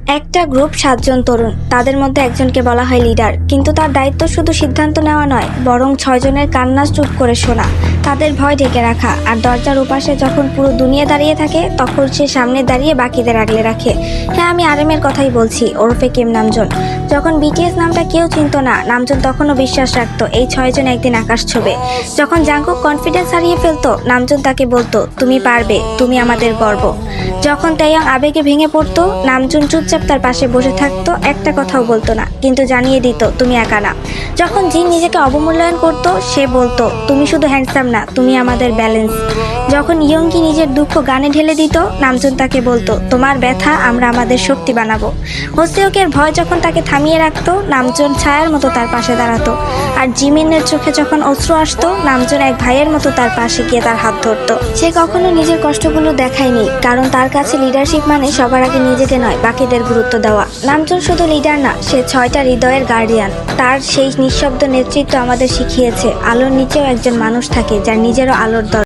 একটা গ্রুপ 7 জন তরুণ, তাদের মধ্যে একজনকে বলা হয় লিডার, কিন্তু তার দায়িত্ব শুধু সিদ্ধান্ত নেওয়া নয়, বরং 6 জনের কান্না চুপ করে শোনা, তাদের ভয় ঢেকে রাখা, আর দরজার ওপাশে যখন পুরো দুনিয়া দাঁড়িয়ে থাকে তখন সে সামনে দাঁড়িয়ে বাকিদের আগলে রাখে। হ্যাঁ, আমি আরএমের কথাই বলছি, ওরফে কিম নামজুন। যখন বিটিএস নামটা কেউ চিনত না, নামজুন তখনও বিশ্বাস রাখতো এই 6 জন একদিন আকাশ ছোঁবে। যখন জাংকুক কনফিডেন্স হারিয়ে ফেলতো, নামজুন তাকে বলতো, তুমি পারবে, তুমি আমাদের গর্ব। যখন তাইয়াং আবেগে ভেঙে পড়তো, নামজুন চুপচাপ তার পাশে বসে থাকতো, একটা কথাও বলতো না, কিন্তু জানিয়ে দিত তুমি একা না। যখন জিন নিজেকে অবমূল্যায়ন করতো, সে বলতো, তুমি শুধু হ্যান্ডসাম না, তুমি আমাদের ব্যালেন্স। যখন ইয়ংকি নিজের দুঃখ গানে ঢেলে দিত, নামজুন তাকে বলতো, তোমার ব্যথা আমরা আমাদের শক্তি বানাবো। হোসেওকের ভয় যখন তাকে থামিয়ে রাখতো, নামজুন ছায়ার মতো তার পাশে দাঁড়াতো। আর জিমিনের চোখে যখন অশ্রু আসতো, নামজুন এক ভাইয়ের মতো তার পাশে গিয়ে তার হাত ধরতো। সে কখনো নিজের কষ্টগুলো দেখায়নি, কারণ তার কাছে লিডারশিপ মানে সবার আগে নিজেকে নয়, বাকিদের গুরুত্ব দেওয়া। নামজুন শুধু লিডার না, সে 6টা হৃদয়ের গার্ডিয়ান। তার সেই নিঃশব্দ নেতৃত্ব আমাদের শিখিয়েছে, আলোর নিচেও একজন মানুষ থাকে যার নিজেরও আলোর দরকার।